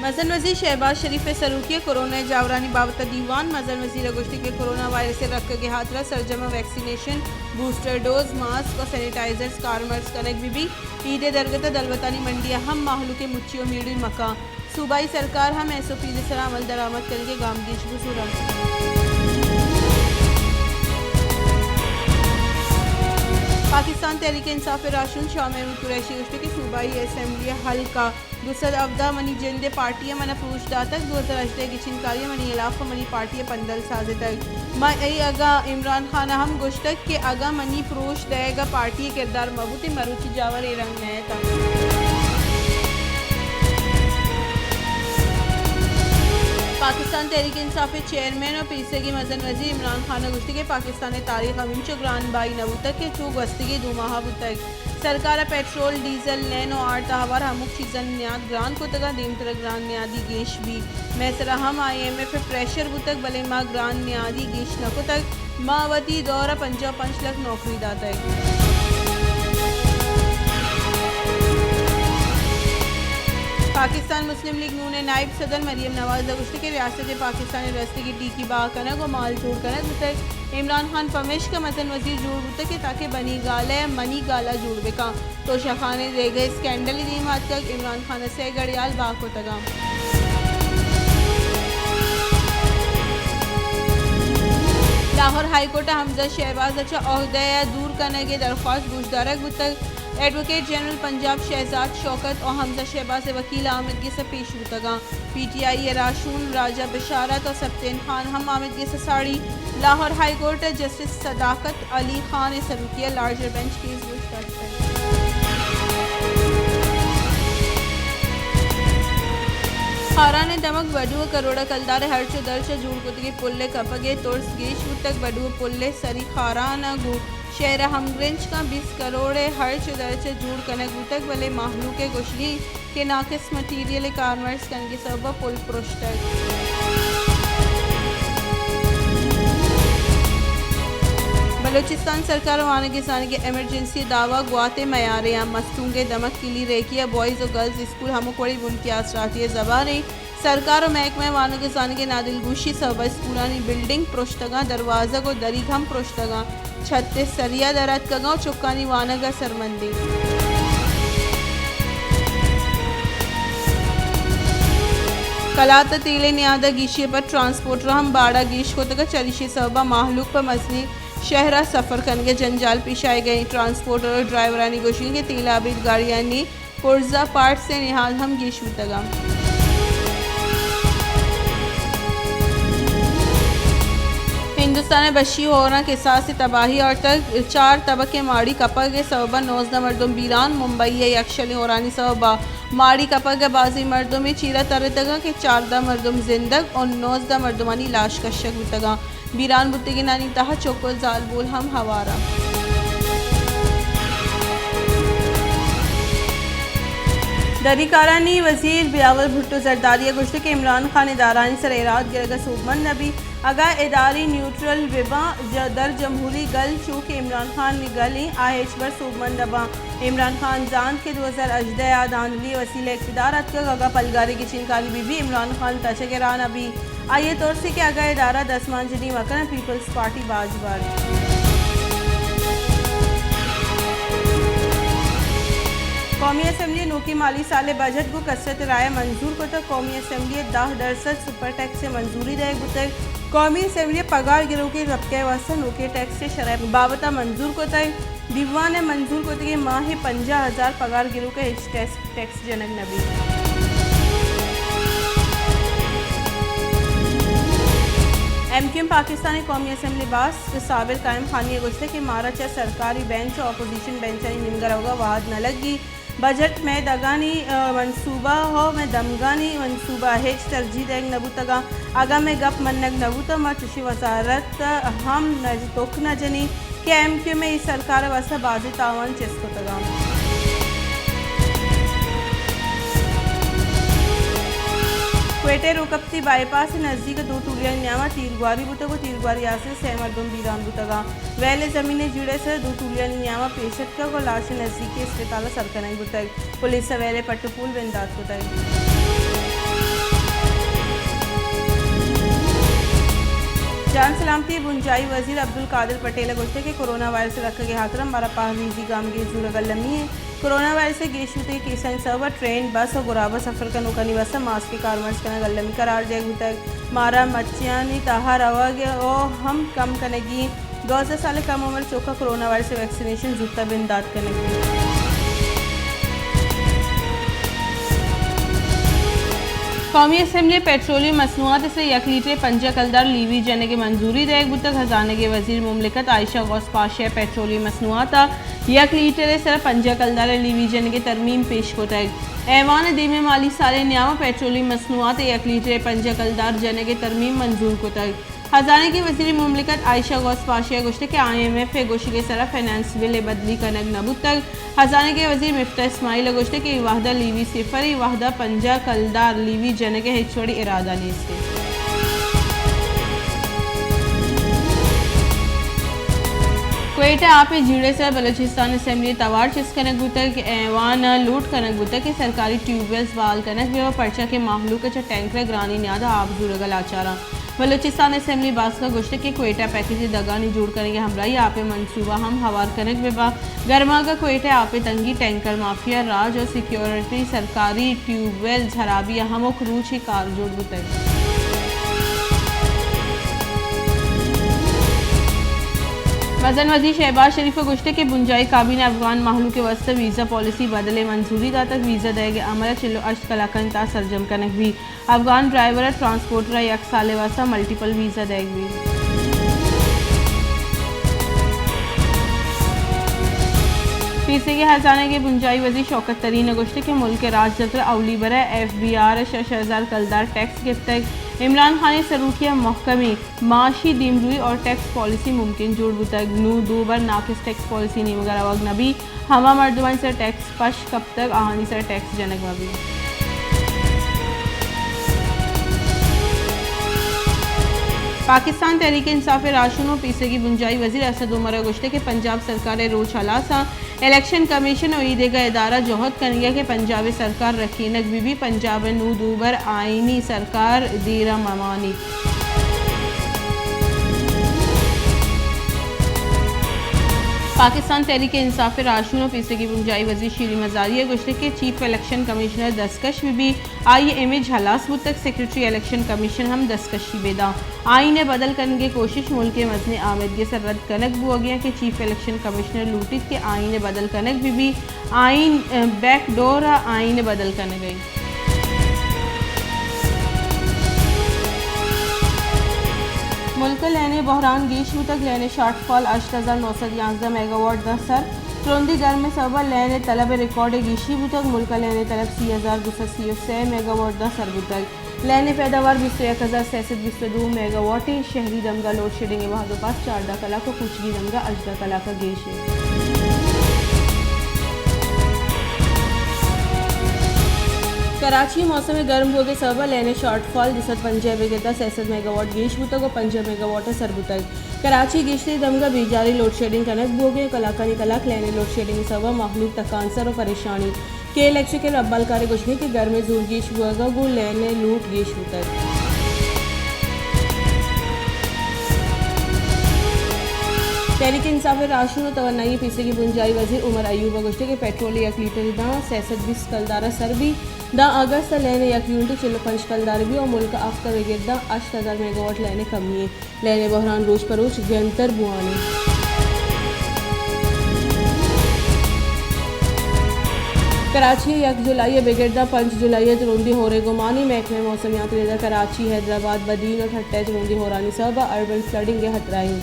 मजन वजीर शहबाज शरीफ सरूकी कोरोना जावरानी बाबत दीवान मजन वजीर गोश्ती के कोरोना वायरस से रख के हाथरा Sarjama vaccination booster dose mask और सैनिटाइजर्स कारमर्स कनक बीबी ईद दरगत दलवतानी मंडी हम माहलू के मुच्चियों मीडी मका सूबाई सरकार हम SOP सरा अमल दरामद करेंगे गामदीश बसूरा। पाकिस्तान तहरीक इंसाफ राशुन शाह महमूद कुरैशी गोश्ती की सूबाई असम्बली हल्का गुसद अवदा मनी जिंदे पार्टियां मना फरूश दातक 2018 की चिनकारियां मनी इलाफ मनी पार्टियां पंदल साजे तक मई अगा इमरान खान हम गोश्तक के अगा मनी फरूश देगा पार्टी किरदार मबूती मरूची जावर रंग नए तक। पाकिस्तान तहरीक इंसाफ चेयरमैन और पीसीए की मजन वजीर इमरान खान गुश्ती के पाकिस्तान तारीख अमीचो ग्रान बाई नवुतक के चूक वस्ती दो माह बुतक सरकार पेट्रोल डीजल नैन और आठ तहवार हमुक चीज़न न्याद ग्रान को तगा दीम तरह ग्रान न्यादी गेश भी मैसरा हम IMF प्रेशर बुतक भले माँ ग्रान न्यादी गेश नको तक मावती दौरा 55 लाख नौकरी दाता है। पाकिस्तान मुस्लिम लीग नून नायब सदर मरियम नवाज गुश्ती के रियासत पाकिस्तानी रस्ते की टीकी बाह कनक और माल जोड़ कनक बुतक इमरान खान पमेश का मजन वजीर जोड़ बुतक के ताकि बनी गाला मनी गाला जोड़ बेका तो शखाने दे गए स्कैंडल दीम हाथ तक इमरान खान से गड़ियाल बाह को तगा लाहौर हाईकोर्ट हमजा शहबाज अच्छा अहदा दूर करने के दरख्वास्त गुजदारक बुतक एडवोकेट जनरल पंजाब शहजाद शौकत और हमजा शहबाज वकील आमिदगी से पेश होतगा PTI राशून राजा बशारत और सप्तेन खान हम आमिदगी से साड़ी Lahore high court justice Sadaqat Ali Khan सरूकिया लार्जर बेंच केस हाराने दमक बडुआ करोड़ा कलदार हर्चो दर्च जूड़ कुतगे पुल्ले कपगे तोर्स गेश तक बडुआ पुल्ले सरी खाराना गु शहर हमग्रेंज का 20 करोड़ हर्च दर्च जूड़ कनक तक भले माहलू के गुशरी के नाकिस मटीरियल कारमर्स कन के सब पुल प्रोष्टक बलूचिस्तान सरकार वाने किसान के एमरजेंसी दावा गुआते मयारे या मस्तूंगे दमक किली रेकिया बॉयज़ और गर्ल्स स्कूल हमकोड़ी बुनकियास रातिय जबाने सरकार और महकमा वानो किसान के नादिल गुशी सब स्कूलानी बिल्डिंग प्रोष्टगा दरवाजा को दरीघम प्रोष्टगा 36 सरिया दरत कगांव चुक्कानी वानगा सरमंदी कलात तेले न्यादा गीशे पर ट्रांसपोर्टर हम बाड़ा गीश को तक चरिशे सबा माहलूक पर मसनी शहरा सफ़र करने जंजाल पेश आए गए ट्रांसपोर्टर और ड्राइवरानी गोशी के तेलाबिद गाड़ियाँ ने पुर्जा पार्ट से निहाल हम गीश तगा हिंदुस्तान बशी होना के साथ से तबाही और तक 4 तबके माड़ी कपा के सबा 19 मर्दम बीरान मुंबई यक्षल औरानी सबा माड़ी कपा के बाजी मर्दों में चीरा तर तगा के 4 मर्दम जिंदग और 19 मर्दमानी लाश कशक तगा बीरान बुत्ते की नानी तहा चौको जाल बोल हम हवारा दरीकारानी वजीर बिलावल भुट्टो जरदारिया गुश्त के इमरान खान इदारानी सर इराद गिरगा सूबमन नबी अगा इदारी न्यूट्रल विबा दर जमहूरी गल चूँकि इमरान खान गली IH बर सूबमन दबा इमरान खान जान के 2018 आदानली वसीले इक़्तिदार अगा पलगारी की चिनकारी बीबी इमरान खान तशगरान अभी आइए तौर से कि अगा इदारा 10 मांजनी वकन पीपल्स पार्टी बाजबार कौमी असम्बली नूकी माली साल बजट को कसरत राय मंजूर को तक कौमी असम्बली 10% सुपर टैक्स से मंजूरी दे गुतक कौमी असम्बली पगार गिरोह के रबके वास्ते नूके टैक्स से शरह बाबता मंजूर को तक दीवान मंजूर को तक माह 50,000 पगार गिरोह के टैक्स जनक नबी MQM पाकिस्तानी कौमी असम्बली बास साबिर कायम खानी गुस्से के मारा चा सरकारी बेंच और अपोजिशन बेंच निमगर होगा वाद न लगी बजट में दगानी मनसूबा हो में दमगानी मनसूबा हेज तरजीह देग नबूतगा आगा में गप मनक नबूता मा चुशी वजारत हम तोख न जनी के MQM में इस सरकार वास्ता बाजी तावन चेस्को तगा क्वेटे रोकप्ती बाईपास से नज़दीक 2 टूलिया न्यामा तीरगुआरी बुतगो तीरगुआरी आसे सहमर्दुम बीरान बुतगा वैले ज़मीने जुड़े से 2 टूलिया न्यामा पेशत का को लाश नज़दीक अस्पताल सरकनाई बुतग पुलिस सवेरे पट्टुपुल बेंदात बुतग जान सलामती बुंजाई वजीर अब्दुल कादिर पटेल गोश्ते के कोरोना वायरस रख के हाथरम बारा पाहलीजी गाम गे जूरगल लमी है कोरोना वायरस से गेशुते केसन सर्वर ट्रेन बस और गुराबा सफर का नुका निवासा मास्क के कारमर्स का गल्लमी करार जय तक मारा मच्छियानी ताहा रवा गया और हम कम कनेगी 12 साल कम उम्र चौका कोरोना वायरस से वैक्सीनेशन जुत्ता बिंदात कनेगी। कौमी असम्बली पेट्रोलियम मसनूआत से 1 लीटर पंजा कलदार लीवी जने की मंजूरी देग बुतक खजाने के वजीर मुमलिकत आयशा गौस पाशा पेट्रोलियम मसनूआत 1 लीटर सर पंजा कलदार लीवी जने की तरमीम पेश को तैग ऐवान दीमे माली साल न्यामा पेट्रोलियम मसनूआत 1 लीटर पंजा कलदार जने की तरमीम मंजूर को तैग खजाने की वजीर मुमलिकत आयशा गौस पाशा गोश्ते के IMF गोश्त के सरा फाइनेंस बिल बदली कनक नबूत तक खजाने के वजीर मिफ्ता इस्माइल गोश्ते के वाहदा लीवी सिफर वाहदा पंजा कलदार लीवी जने के हिचवड़ी इरादा नीस्ते क्वेटा आप जीड़े से बलूचिस्तान असम्बली तवार चिस कनक बुतक ऐवान लूट कनक बुतक के सरकारी ट्यूबवेल्स बाल कनक बेवा पर्चा के माहलू का टैंकर ग्रानी न्यादा आप जुड़गल आचारा बलूचिस्तान असम्बली बास का गोश्ते के क्वेटा पैकेज दगानी जोड़ करेंगे हमराई आपे मंसूबा हम हवार कनक बेबा गर्मा का क्वेटा आपे तंगी टैंकर माफिया राज और सिक्योरिटी सरकारी ट्यूबवेल झराबी हम खरूच ही कार जोड़ बुतक वजन वजीर शहबाज शरीफ गोश्ते के बुंजाई काबीना अफगान माहलू के वास्ते वीज़ा पॉलिसी बदले मंजूरी दा तक वीज़ा देगे अमल चिल्लो अष्ट कलाकन ता सरजम कनक भी अफगान ड्राइवर ट्रांसपोर्टर 1 साल वास्ता मल्टीपल वीज़ा देग भी पीसी के हजाने के बुंजाई वजीर शौकत तरीन गोश्ते के मुल्क के राज जत्र अवली बरा FBR 6000 कलदार टैक्स गिफ्ट इमरान खान सरूकिया महकमे माशी दिमरुई और टैक्स पॉलिसी मुमकिन जोड़ बुतक नू दो बार नाकिस टैक्स पॉलिसी नहीं मगर अवग नबी हमा मर्दवान सर टैक्स पश कब तक आहानी सर टैक्स जनक नबी पाकिस्तान तहरीक इंसाफ राशुन पीसे की बुंजाई वजीर असद उमर गोश्ते के पंजाब सरकार रोज हलासा इलेक्शन कमीशन और ईद का इदारा जोहद कनिया के पंजाब सरकार रखीनक बीबी पंजाब नू दूबर आईनी सरकार दीरा ममानी पाकिस्तान तहरीक इंसाफ राशुन पीसे की बुंजाई वजीर शीरी मजारिया गोश्ते के चीफ इलेक्शन कमिश्नर दस्तकश बीबी आई इमेज हलास मुतक सेक्रेटरी इलेक्शन कमीशन हम दस्तकशी बेदा आईने बदल करने की कोशिश मुल्क के मजने आमदगी से रद्द कनक बुआ गया कि चीफ इलेक्शन कमिश्नर लूटित के आईने बदल कनक बीबी आइन बैकडोर आईने बदल करने गई मुल्क लेने बहरान गेशू तक लेने शॉर्टफॉल 8911 मेगावाट दसर तुरंदी घर में सबा लेने तलब रिकॉर्ड गीशी बुतक मुल्क लेने तलब 3236 मेगावाट दसर बुतक लेने पैदावार 21,622 मेगावाट शहरी दमगा लोड शेडिंग वहादो पास 4 कला को कुचगी दमगा अजदा कला का गेश है कराची मौसम गर्म हो गए सबा लेने शॉर्टफॉल जिसत 65 मेगावाट गेश बुतक और 5 मेगावाट सर बुतक कराची गेशते दमगा बेजारी लोड शेडिंग कनक बोगे कलाकानी कलाक लेने लोड शेडिंग सबा महलूक तकांसर और परेशानी के इलेक्ट्रिकल अब्बाल कार गुशने के घर में जोर गेश हुआ गो लेने लूट गेश बुतक तहरीक इंसाफ राशुन तवन्नाई पीसे की बुंजाई वजीर उमर अयूब गोश्ते के पेट्रोल 1 लीटर दा 620 कलदारा सर भी दा अगस्त लेने 1 यूनिट चिल्लो 5 कलदार भी और मुल्क आफ्ता वेगिरदा 8000 मेगावाट लेने कमी है लेने बहरान रोज परोज गंतर बुआने कराची 1 जुलाई बेगिरदा 5 जुलाई तुरुंदी हो रहे गुमानी महकमे मौसमियात रेजा कराची हैदराबाद बदीन और ठट्टा तुरुंदी हो रानी सब अर्बन फ्लडिंग के हतराई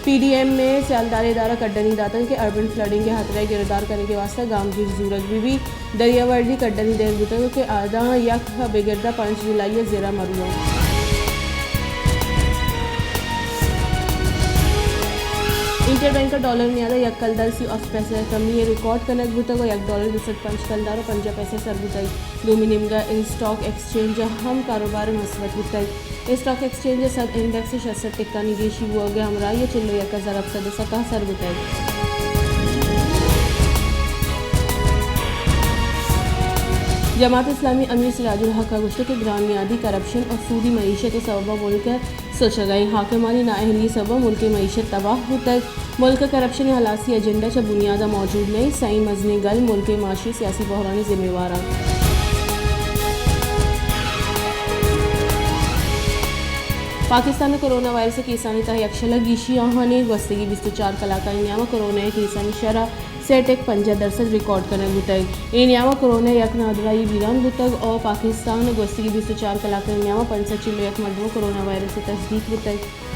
PDM में सियालदार इदारा कड्डनी दातन के अर्बन फ्लडिंग के हतरा गिरफ्तार करने के वास्ते गाम की जरूरत भी दरियावर्दी कड्डनी देर बुतक के आधा यक बेगिरदा 5 जुलाई ज़ेरा मरुआ इंटरबैंक डॉलर न्यादा 1 कलदार सी ऑफ पैसे कमी रिकॉर्ड कनक बुतक और 1 डॉलर 25 कलदार और 50 पैसे सर बुतक दोमिनिमगा इन स्टॉक एक्सचेंज हम कारोबार मसबत बुतक स्टॉक एक्सचेंज सब इंडेक्स 66 टिक्का निगेशी हुआ गया हमरा ये चिल्लो 1070 सर बुतक जमात इस्लामी अमीर सिराजुल हक गुश्ते के ग्रामीयादी करप्शन और सूदी मईशत सबबा मुल्क सोशगाई हाकिमानी नाअहली सबब मुल्क मईशत तबाह होतक मुल्क करप्शन हलासी एजेंडा च बुनियादा मौजूद नहीं सही मजनी गल मुल्क माशी सियासी बहरानी जिम्मेवार पाकिस्तान में कोरोना वायरस केसानी तह यक्षलग गिशी आहाने गस्तगी 24 कलाका इन्यामा कोरोना केसानी शरह सेटेक 50% रिकॉर्ड करने बुतग इन्यामा कोरोना यक नादवाई वीरान बुतग और पाकिस्तान गस्तगी 24 कलाका इन्यामा 65 मरदों कोरोना वायरस से तस्दीक बुतग।